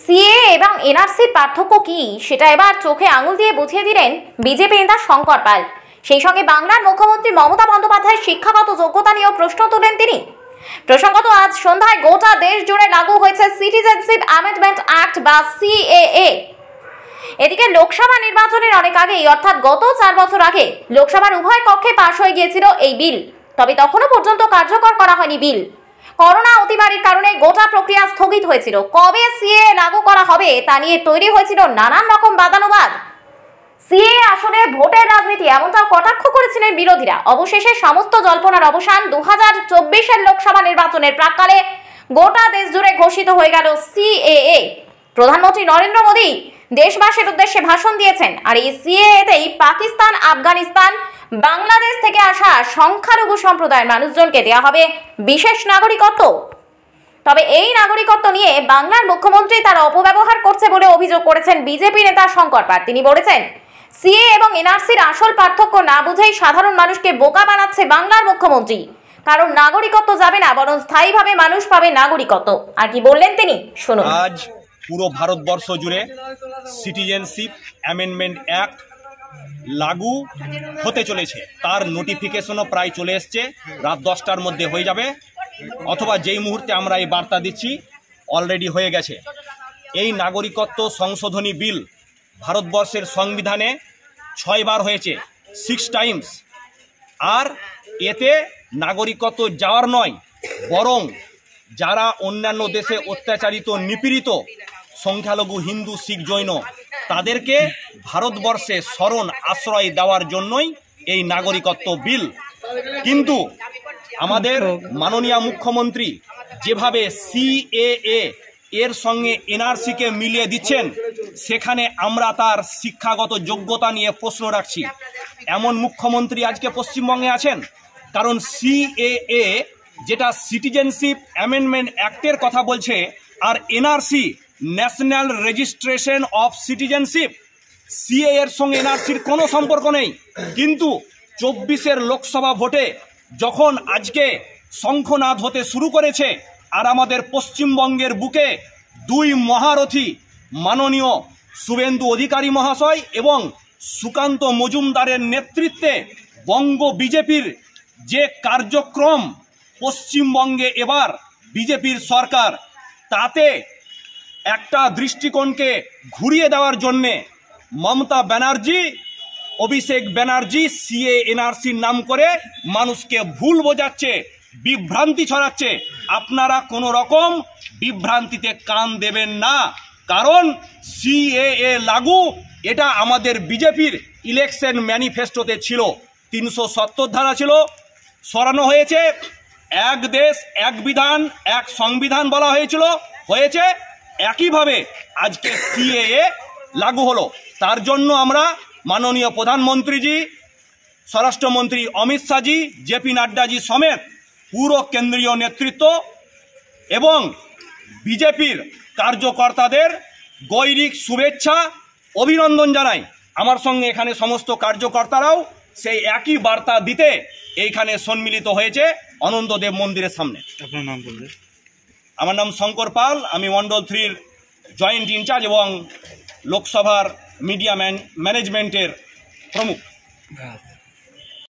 CA এবং এনআরসির পার্থক্য কি সেটা এবার চোখে আঙুল দিয়ে বুঝিয়ে দিলেন বিজেপি নেতা শঙ্কর পাল। সেই সঙ্গে বাংলার মুখ্যমন্ত্রী মমতা বন্দ্যোপাধ্যায়ের শিক্ষাগত যোগ্যতা নিয়েও প্রশ্ন তোলেন তিনি। প্রসঙ্গত আজ সন্ধ্যায় গোটা দেশ জুড়ে লাগু হয়েছে সিটিজেনশিপ অ্যামেন্ডমেন্ট অ্যাক্ট বা সিএএ। এদিকে লোকসভা নির্বাচনের অনেক আগেই অর্থাৎ গত 4 বছর আগে লোকসভার উভয় কক্ষে পাশ হয়ে গিয়েছিল এই বিল, তবে তখনও পর্যন্ত কার্যকর করা হয়নি বিল। করোনা অতিমারির কারণে গোটা প্রক্রিয়া স্থগিত হয়েছিল। কবে সিএ লাগু করা হবে তা নিয়ে তৈরি হয়েছিল নানান রকম বাদানুবাদ। সিএ আসলে ভোটের রাজনীতি এমনটাও কটাক্ষ করেছিলেন বিরোধীরা। অবশেষে সমস্ত জল্পনার অবসান 2024-এর লোকসভা নির্বাচনের প্রাক্কালে গোটা দেশ জুড়ে ঘোষিত হয়ে গেল সিএএ। প্রধানমন্ত্রী নরেন্দ্র মোদী দেশবাসীর উদ্দেশ্যে ভাষণ দিয়েছেন। আর এই সিএএতেই পাকিস্তান, আফগানিস্তান, বাংলাদেশ থেকে আসা সংখ্যালঘু সম্প্রদায়ের মানুষজনকে দেওয়া হবে বিশেষ নাগরিকত্ব। তবে এই নাগরিকত্ব নিয়ে বাংলার মুখ্যমন্ত্রী তারা অপব্যবহার করছে বলে অভিযোগ করেছেন বিজেপি নেতা শঙ্কর পাল। তিনি বলেছেন, সিএ এবং এনআরসির আসল পার্থক্য না বুঝেই সাধারণ মানুষকে বোকা বানাচ্ছে বাংলার মুখ্যমন্ত্রী। কারণ নাগরিকত্ব যাবে না, বরং স্থায়ীভাবে মানুষ পাবে নাগরিকত্ব। আর কি বললেন তিনি, শুনুন। আজ পুরো ভারতবর্ষ জুড়ে সিটিজেনশিপ অ্যামেন্ডমেন্ট অ্যাক্ট লাগু হতে চলেছে। তার নোটিফিকেশনও প্রায় চলে এসছে, রাত 10টার মধ্যে হয়ে যাবে, অথবা যেই মুহূর্তে আমরা এই বার্তা দিচ্ছি অলরেডি হয়ে গেছে। এই নাগরিকত্ব সংশোধনী বিল ভারতবর্ষের সংবিধানে 6 বার হয়েছে, 6 টাইমস। আর এতে নাগরিকত্ব যাওয়ার নয়, বরং যারা অন্যান্য দেশে অত্যাচারিত, নিপীড়িত সংখ্যালঘু হিন্দু, শিখ, জৈন তাদেরকে ভারতবর্ষে শরণ আশ্রয় দেওয়ার জন্যই এই নাগরিকত্ব বিল। কিন্তু আমাদের মাননীয় মুখ্যমন্ত্রী যেভাবে সিএএ এর সঙ্গে এনআরসিকে মিলিয়ে দিচ্ছেন, সেখানে আমরা তার শিক্ষাগত যোগ্যতা নিয়ে প্রশ্ন রাখছি। এমন মুখ্যমন্ত্রী আজকে পশ্চিমবঙ্গে আছেন? কারণ সিএএ যেটা সিটিজেনশিপ অ্যামেন্ডমেন্ট অ্যাক্টের কথা বলছে, আর NRC national registration of citizenship, CA এর সঙ্গে এনআরসির কোনো সম্পর্ক নেই। কিন্তু 24-এর লোকসভা ভোটে যখন আজকে শঙ্খনাদ হতে শুরু করেছে, আর আমাদের পশ্চিমবঙ্গের বুকে 2 মহারথী মাননীয় শুভেন্দু অধিকারী মহাশয় এবং সুকান্ত মজুমদারের নেতৃত্বে বঙ্গ বিজেপির যে কার্যক্রম পশ্চিমবঙ্গে এবার বিজেপির সরকার, তাতে একটা দৃষ্টিকোণকে ঘুরিয়ে দেওয়ার জন্যে মমতা ব্যানার্জি, অভিষেক ব্যানার্জি সিএ এনআরসির নাম করে মানুষকে ভুল বোঝাচ্ছে, বিভ্রান্তি ছড়াচ্ছে। আপনারা কোনো রকম বিভ্রান্তিতে কান দেবেন না, কারণ সিএএ লাগু এটা আমাদের বিজেপির ইলেকশন ম্যানিফেস্টোতে ছিল। 370 ধারা ছিল, সরানো হয়েছে। এক দেশ এক বিধান এক সংবিধান বলা হয়েছে। একইভাবে আজকে সিএএ লাগু হলো। তার জন্য আমরা মাননীয় প্রধানমন্ত্রীজি, স্বরাষ্ট্রমন্ত্রী অমিত শাহজি, জেপি নাড্ডাজি সমেত পুরো কেন্দ্রীয় নেতৃত্ব এবং বিজেপির কার্যকর্তাদের গৈরিক শুভেচ্ছা, অভিনন্দন জানাই। আমার সঙ্গে এখানে সমস্ত কার্যকর্তারাও সেই একই বার্তা দিতে এইখানে সম্মিলিত হয়েছে অনন্তদেব মন্দিরের সামনে। আপনার নাম বললেন? আমার নাম শঙ্কর পাল, আমি মন্ডল 3-র জয়েন্ট ইনচার্জ এবং লোকসভার মিডিয়া ম্যানেজমেন্টের প্রমুখ।